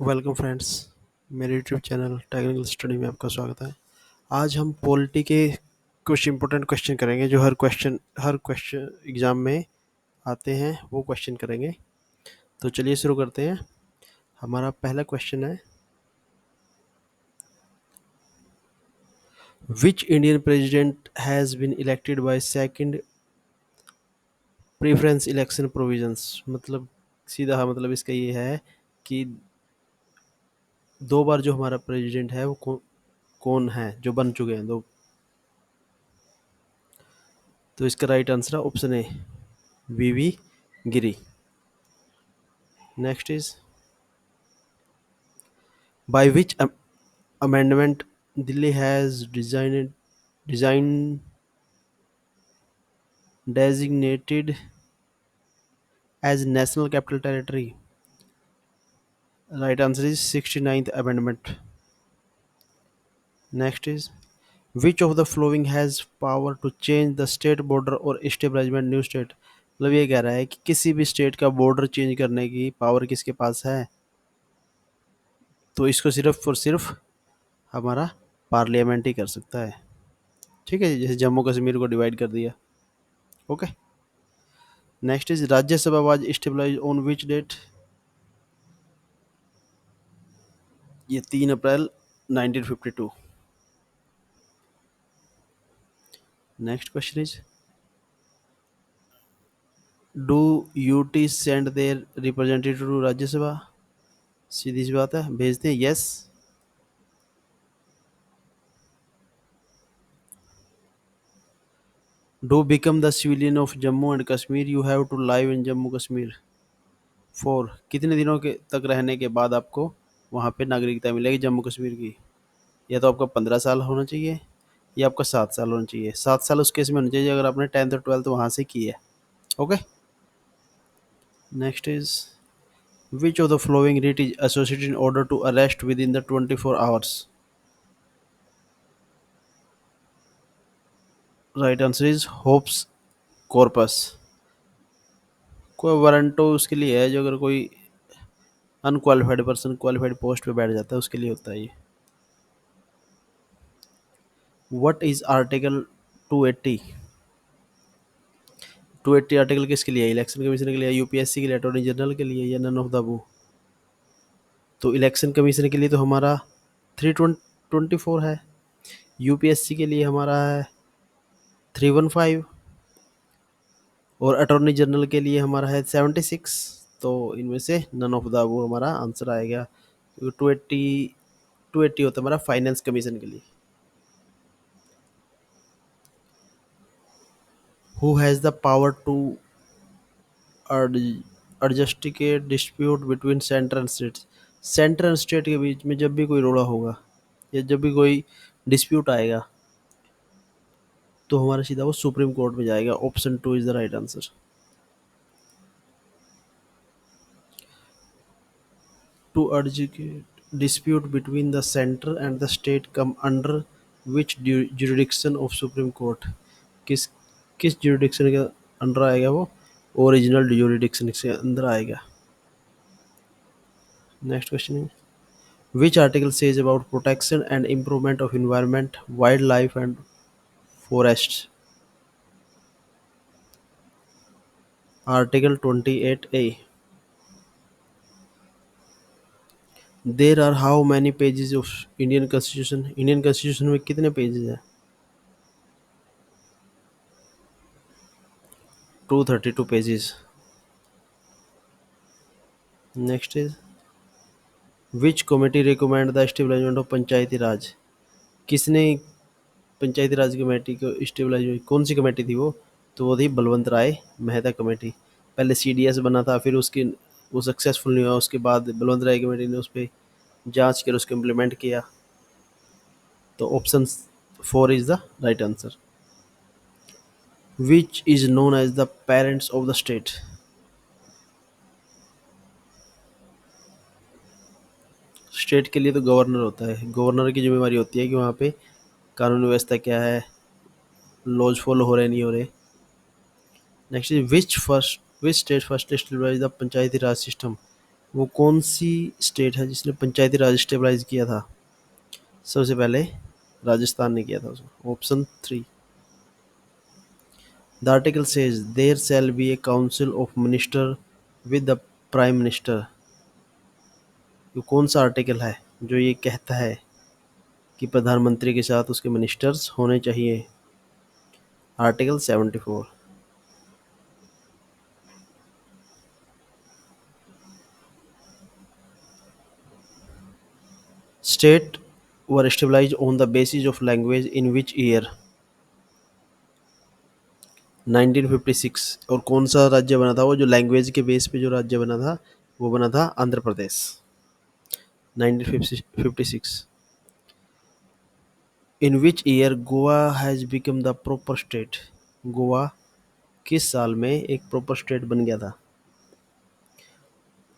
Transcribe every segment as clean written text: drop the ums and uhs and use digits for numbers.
Welcome friends, मेरे YouTube channel technical study में आपका स्वागत है। आज हम पॉलिटी के कुछ इंपॉर्टेंट क्वेश्चन करेंगे जो हर क्वेश्चन एग्ज़ाम में आते हैं, वो क्वेश्चन करेंगे। तो चलिए शुरू करते हैं। हमारा पहला क्वेश्चन है, which Indian president has been elected by second preference election provisions. मतलब सीधा मतलब इसका ये है कि दो बार जो हमारा प्रेसिडेंट है वो कौन है जो बन चुके हैं दो। तो इसका राइट आंसर है option A, V Giri. Next is, by which amendment Delhi has designed designated as national capital territory. Right answer is 69th amendment. Next is, which of the following has power to change the state border or establishment new state। मतलब ये कह रहा है कि किसी भी state का border change करने की पावर किसके पास है। तो इसको सिर्फ और सिर्फ हमारा पार्लियामेंट ही कर सकता है। ठीक है, जैसे जम्मू कश्मीर को डिवाइड कर दिया। Okay. Next is, Rajya Sabha was stabilize on which date. ये 3 April 1952। Next question is, do UT send there representative to Rajya Sabha. सीधी सी बात है, भेजते हैं, yes. Do become the civilian of Jammu and Kashmir you have to live in Jammu Kashmir for. कितने दिनों के तक रहने के बाद आपको वहाँ पे नागरिकता मिलेगी जम्मू कश्मीर की। या तो आपका 15 साल होना चाहिए या आपका 7 साल होना चाहिए। 7 साल उस केस में होना चाहिए अगर आपने 10th और 12th वहाँ से की है। Okay. Next is, which of the following writ is associated in order to arrest within the 24 hours। Right answer is hops corpus। कोई वारंट हो उसके लिए है, जो अगर कोई अनक्वालिफाइड पर्सन क्वालिफाइड पोस्ट पे बैठ जाता है उसके लिए होता है ये। What is article 280। 280 आर्टिकल किसके लिए है? इलेक्शन कमीशन के लिए, यूपीएससी के लिए, अटॉर्नी जनरल के लिए, या नन ऑफ द अबव। तो इलेक्शन कमीशन के लिए तो हमारा 324 है, यूपीएससी के लिए हमारा है 315, और अटॉर्नी जनरल के लिए हमारा है 76। तो इनमें से नन ऑफ द वो हमारा आंसर आएगा। 280 होता है हमारा फाइनेंस कमीशन के लिए। Who has the power to adjudicate dispute between centre and state. Centre and state के बीच में जब भी कोई रोड़ा होगा या जब भी कोई डिस्प्यूट आएगा तो हमारा सीधा वो सुप्रीम कोर्ट में जाएगा। Option 2 is the right answer. To adjudicate dispute between the center and the state come under which jurisdiction of Supreme Court। किस किस jurisdiction के अंडर आएगा वो? ओरिजिनल jurisdiction के अंदर आएगा। नेक्स्ट क्वेश्चन है, which article says about protection and improvement of environment, wildlife and forests। Article 28A। There are how many pages of Indian constitution. Indian constitution में कितने पेजेस हैं? 232 pages. Next is, which committee recommend the stabilisement of Panchayati Raj. किसने पंचायती राज committee को stabilise, कौन सी committee थी वो? तो वो थी बलवंत राय मेहता कमेटी। पहले सीडीएस बना था, फिर उसकी वो सक्सेसफुल नहीं हुआ, उसके बाद बलवंत राय कमेटी ने उस पर जांच कर उसको इम्प्लीमेंट किया। तो option 4 is the right answer. Which is known as the parents of the state. State के लिए तो गवर्नर होता है, गवर्नर की जिम्मेवारी होती है कि वहाँ पे कानून व्यवस्था क्या है, लॉज फॉलो हो रहे नहीं हो रहे। Next is, which state first establish the Panchayati Raj system. वो कौन सी स्टेट है जिसने पंचायती राज स्टेबलाइज किया था? सबसे पहले राजस्थान ने किया था उसको। Option 3। The article says there shall be a council of minister with the prime minister. ये कौन सा आर्टिकल है जो ये कहता है कि प्रधानमंत्री के साथ उसके मिनिस्टर्स होने चाहिए? Article 74। State were stabilize on the basis of language in which year? 1956। और कौन सा राज्य बना था वो जो लैंग्वेज के बेस पे जो राज्य बना था? वो बना था Andhra Pradesh. 1956। In which year Goa has become the proper state? Goa किस साल में एक प्रॉपर स्टेट बन गया था?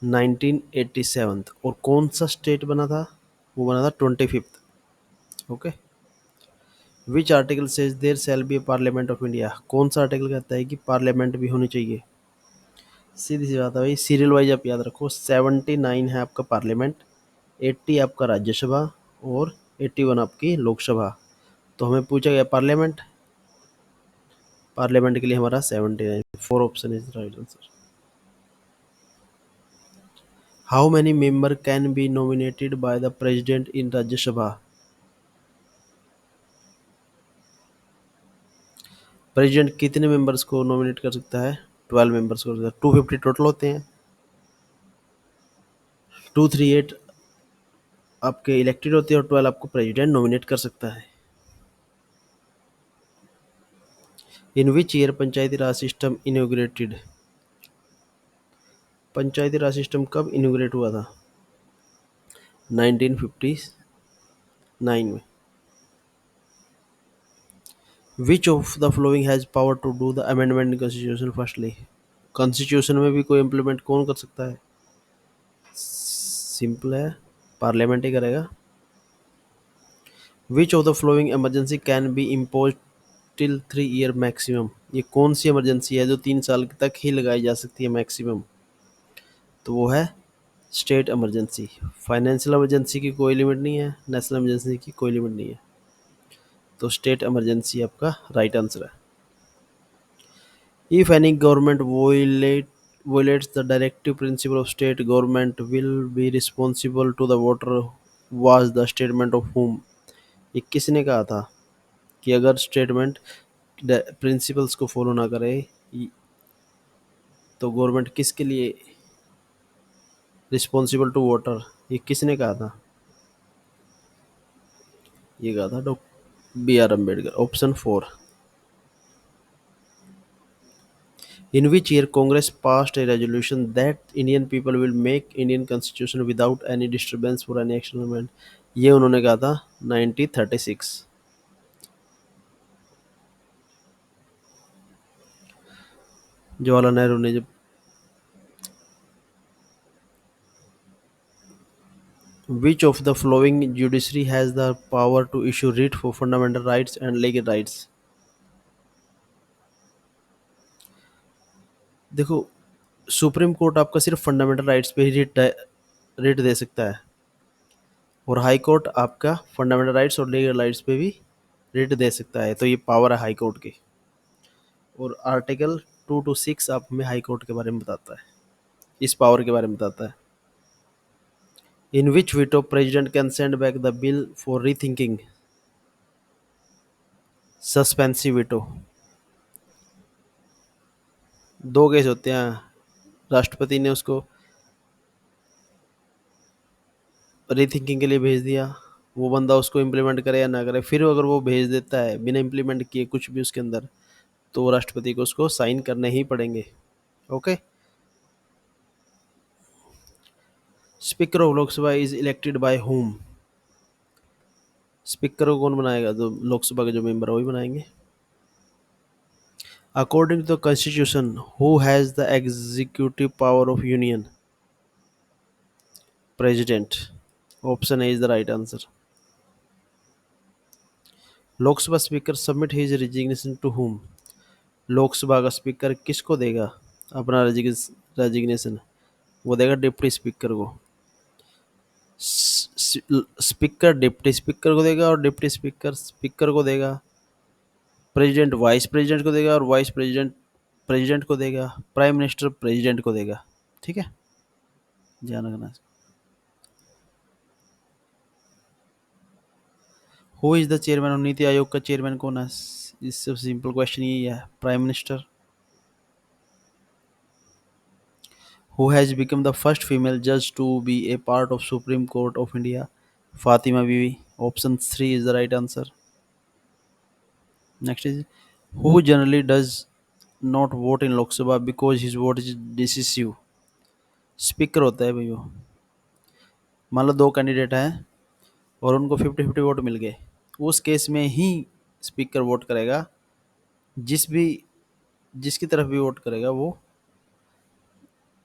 1987। और कौन सा स्टेट बना था? वो बना था 25th। Okay. Which article says there shall be a parliament of India? कौन सा आर्टिकल कहता है कि पार्लियामेंट भी होनी चाहिए? सीधी सी बात है भाई, सीरियल वाइज आप याद रखो। 79 है आपका पार्लियामेंट, 80 आपका राज्यसभा और 81 आपकी लोकसभा। तो हमें पूछा गया पार्लियामेंट। पार्लियामेंट के लिए हमारा 79। Four option is right answer. How many member can be nominated by the president in Rajya Sabha? President कितने मेंबर्स को नॉमिनेट कर सकता है? 12 मेंबर्स को। 250 टोटल होते हैं। 238 आपके इलेक्टेड होते हैं और 12 आपको प्रेसिडेंट नॉमिनेट कर सकता है। In which year Panchayati Raj system inaugurated? Panchayati Raj system कब इनोग्रेट हुआ था? 1959 में। Which of the following has power to do the amendment in constitution firstly? Constitution में भी कोई इम्प्लीमेंट कौन कर सकता है? सिंपल है, पार्लियामेंट ही करेगा। विच of the flowing emergency can be impose till 3 year maximum? ये कौन सी इमरजेंसी है जो 3 साल तक ही लगाई जा सकती है मैक्सिमम? तो वो है स्टेट इमरजेंसी। फाइनेंशियल इमरजेंसी की कोई लिमिट नहीं है, नेशनल इमरजेंसी की कोई लिमिट नहीं है। तो स्टेट इमरजेंसी आपका राइट आंसर है। If any government violates the directive principle of state government will be responsible to the voter was the statement of whom? ये किसने कहा था कि अगर स्टेटमेंट प्रिंसिपल्स को फॉलो ना करे तो गवर्नमेंट किसके लिए रिस्पॉन्सिबल टू वोटर? ये किसने कहा था? ये कहा था doctor B.R. Ambedkar. Option 4। In which year Congress passed a resolution that Indian people will make Indian constitution without any disturbance for any external event? ये उन्होंने कहा था 1936। जवाहरलाल नेहरू ने जब Which of the following judiciary has the power to issue writ for fundamental rights and legal rights? देखो, supreme court आपका सिर्फ fundamental rights पे ही रिट दे सकता है और हाई कोर्ट आपका फंडामेंटल राइट्स और लीगल राइट्स पे भी रिट दे सकता है। तो ये पावर है हाई कोर्ट की। और आर्टिकल 2 to 6 आप हमें हाई कोर्ट के बारे में बताता है, इस पावर के बारे में बताता है। In which veto president can send back the bill for rethinking? Suspensive veto. दो केस होते हैं, राष्ट्रपति ने उसको रीथिंकिंग के लिए भेज दिया, वो बंदा उसको इम्प्लीमेंट करे या ना करे, फिर अगर वो भेज देता है बिना इम्प्लीमेंट किए कुछ भी उसके अंदर, तो राष्ट्रपति को उसको साइन करने ही पड़ेंगे। Okay. Speaker of Lok Sabha is elected by whom? Speaker को कौन बनाएगा? जो लोकसभा के जो मेंबर है वही बनाएंगे। According to the constitution who has the executive power of union? President. Option A is the right answer. Lok Sabha speaker submit his resignation to whom? Lok Sabha का स्पीकर किसको देगा अपना रेजिग्नेशन? वो देगा डिप्टी स्पीकर को। स्पीकर डिप्टी स्पीकर को देगा और डिप्टी स्पीकर स्पीकर को देगा। प्रेसिडेंट वाइस प्रेसिडेंट को देगा और वाइस प्रेसिडेंट प्रेसिडेंट को देगा। प्राइम मिनिस्टर प्रेसिडेंट को देगा। ठीक है, ध्यान रखना। Who is the chairman of NITI Aayog का चेयरमैन कौन है? इससे सिंपल क्वेश्चन यही है, prime minister. Who has become the first female जज to be a part of supreme court of India? Fatima Beevi. Option 3 is the right answer. Next is, who generally does not vote in Lok Sabha because his vote is decisive? Speaker होता है भाई वो। मान लो दो candidate हैं और उनको 50-50 वोट मिल गए, उस केस में ही स्पीकर वोट करेगा। जिस भी जिसकी तरफ भी वोट करेगा वो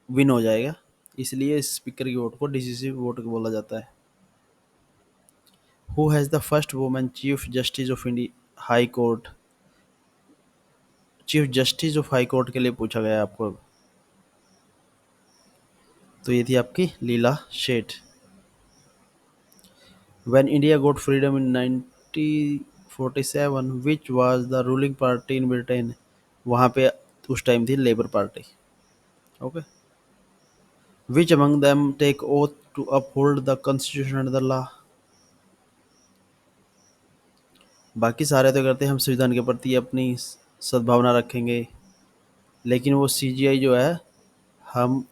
विन हो जाएगा। इसलिए स्पीकर की वोट को डिसिसिव वोट बोला जाता है। Who has the first women chief justice of India high court? Chief justice of high court के लिए पूछा गया है आपको। तो ये थी आपकी Leela Seth. When India got freedom in 1947 which was the ruling party in Britain? वहाँ पे उस टाइम थी Labour Party. Okay. Which among them take oath to uphold the constitution and the law? बाकी सारे तो करते हैं हम संविधान के प्रति अपनी सद्भावना रखेंगे, लेकिन वो सीजीआई जो है, हम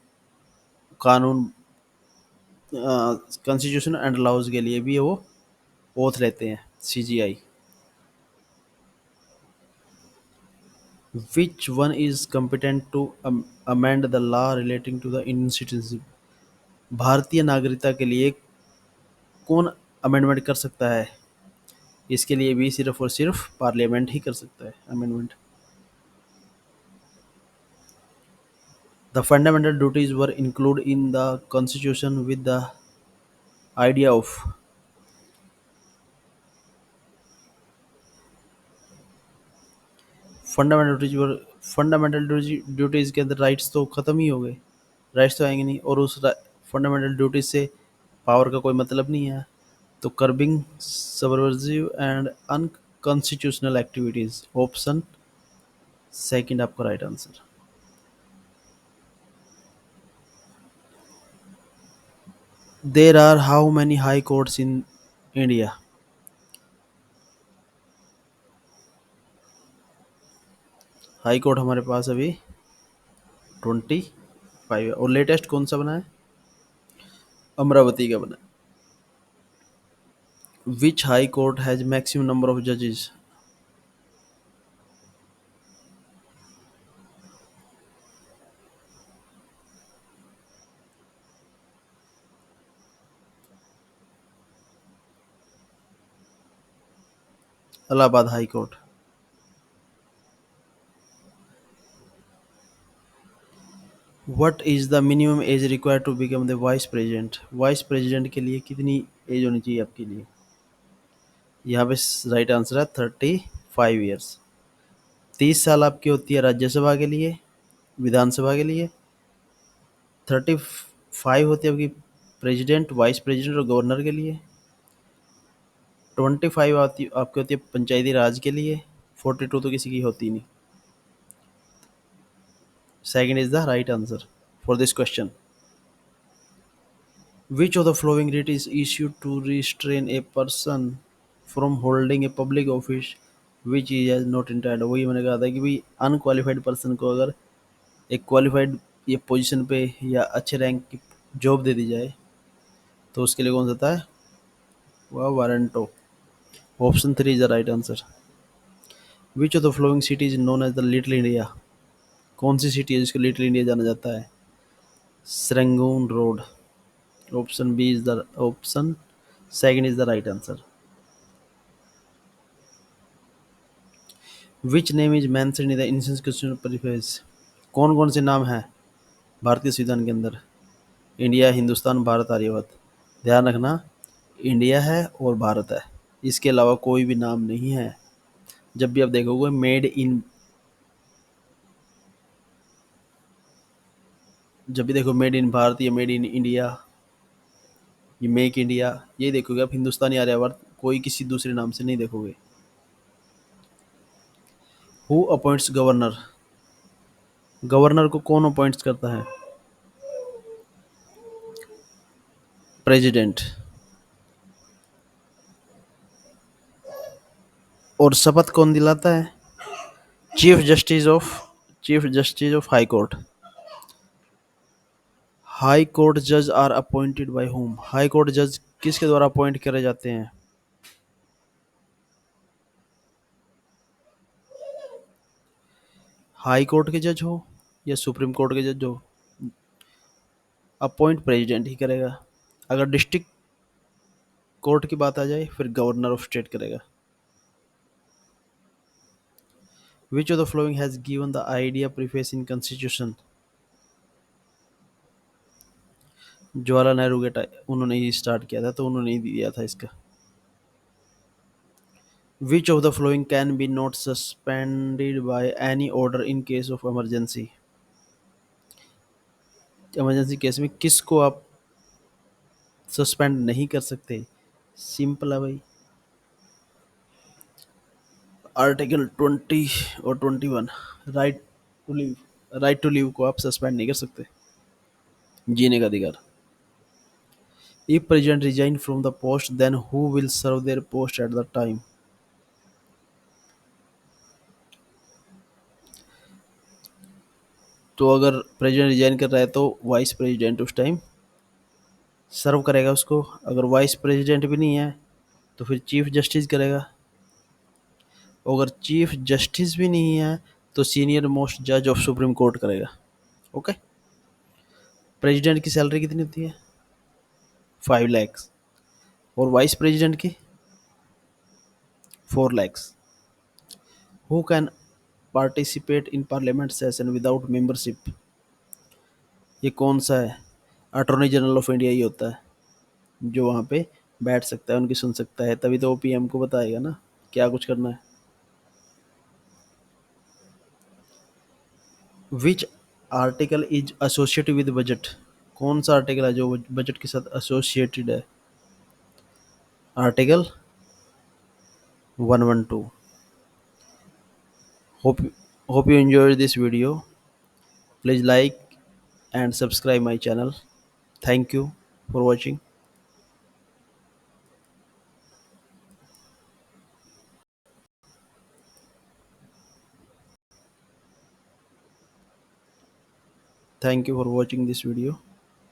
कानून कॉन्स्टिट्यूशन एंड लॉज के लिए भी वो ओथ लेते हैं, CGI. Which one is competent to amend the law relating to the Indian citizenship? भारतीय नागरिकता के लिए कौन अमेंडमेंट कर सकता है? इसके लिए भी सिर्फ और सिर्फ पार्लियामेंट ही कर सकता है amendment. The fundamental duties were include in the constitution with the idea of. Fundamental duties के अंदर राइट्स तो खत्म ही हो गए, राइट्स तो आएंगे नहीं, और उस फंडामेंटल ड्यूटीज से पावर का कोई मतलब नहीं है। तो curbing subversive and unconstitutional activities. Option second आपका right answer. There are how many high courts in India? High court हमारे पास अभी 25 है, और लेटेस्ट कौन सा बना है? अमरावती का बना है। Which high court has maximum number of जजेस? Allahabad high court. What is the minimum age required to become the vice president? Vice president के लिए कितनी एज होनी चाहिए आपके लिए? यहाँ पे राइट आंसर है 35 ईयर्स। 30 साल आपकी होती है राज्यसभा के लिए, विधानसभा के लिए। 35 होती है आपकी प्रेसिडेंट, वाइस प्रेसिडेंट और गवर्नर के लिए। 25 आती आपकी होती है पंचायती राज के लिए। 42 तो किसी की होती नहीं। Second is the right answer for this question. Which of the flowing writ is issued to restrain a person from holding a public office which he has not entitled? वही मैंने कहा था कि भाई अनक्वालिफाइड पर्सन को अगर एक qualified ये पोजीशन पे या अच्छे रैंक की जॉब दे दी जाए तो उसके लिए कौन सा होता है? वह warranto. Option 3 is the right answer. Which of the following city is known as the little India? कौन सी सिटी है जिसको लिटिल इंडिया जाना जाता है? Serangoon road. Option B is the option second is the right answer. Which name is mention in the Indian constitution preface? कौन कौन से नाम हैं भारतीय संविधान के अंदर? इंडिया, हिंदुस्तान, भारत, आर्यभट्ट। ध्यान रखना, इंडिया है और भारत है, इसके अलावा कोई भी नाम नहीं है। जब भी आप देखोगे मेड इन जब भी देखो मेड इन भारत या मेड इन इंडिया, ये मेक इंडिया, ये देखोगे आप, हिंदुस्तानी आर्यावर्त, कोई किसी दूसरे नाम से नहीं देखोगे। हु अपॉइंट्स गवर्नर, गवर्नर को कौन अपॉइंट्स करता है? प्रेसिडेंट। और शपथ कौन दिलाता है? Chief justice of, chief justice of high court. High court जज are appointed by home, high court जज किसके द्वारा अपॉइंट करे जाते हैं? हाई कोर्ट के जज हो या सुप्रीम कोर्ट के जज हो, अपॉइंट प्रेसिडेंट ही करेगा। अगर डिस्ट्रिक्ट कोर्ट की बात आ जाए फिर गवर्नर ऑफ स्टेट करेगा। विच of the following has given the idea preface in constitution? Jawaharlal Nehru के उन्होंने ही स्टार्ट किया था, तो उन्होंने ही दिया था इसका। विच of the flowing can be not suspended by any order in case of emergency? Emergency case में किसको आप सस्पेंड नहीं कर सकते? सिंपल है भाई, आर्टिकल 20 और 21, right to live, right to live को आप सस्पेंड नहीं कर सकते, जीने का अधिकार। If president resign from the post then who will serve their post at the time? तो अगर प्रेसिडेंट रिजाइन कर रहा है तो वाइस प्रेसिडेंट उस टाइम सर्व करेगा उसको। अगर वाइस प्रेसिडेंट भी नहीं है तो फिर चीफ जस्टिस करेगा। और अगर चीफ जस्टिस भी नहीं है तो सीनियर मोस्ट जज ऑफ सुप्रीम कोर्ट करेगा। ओके। प्रेसिडेंट की सैलरी कितनी होती है? 5 lakhs। और वाइस प्रेसिडेंट की 4 lakhs। Who can participate in parliament session without membership? ये कौन सा है? अटॉर्नी जनरल ऑफ इंडिया ही होता है जो वहाँ पे बैठ सकता है, उनकी सुन सकता है, तभी तो वो पीएम को बताएगा ना क्या कुछ करना है। Which article is associated with budget? कौन सा आर्टिकल है जो बजट के साथ एसोसिएटेड है? Article 112। Hope hope you enjoy this video. Please like and subscribe my channel. Thank you for watching. Thank you for watching this video.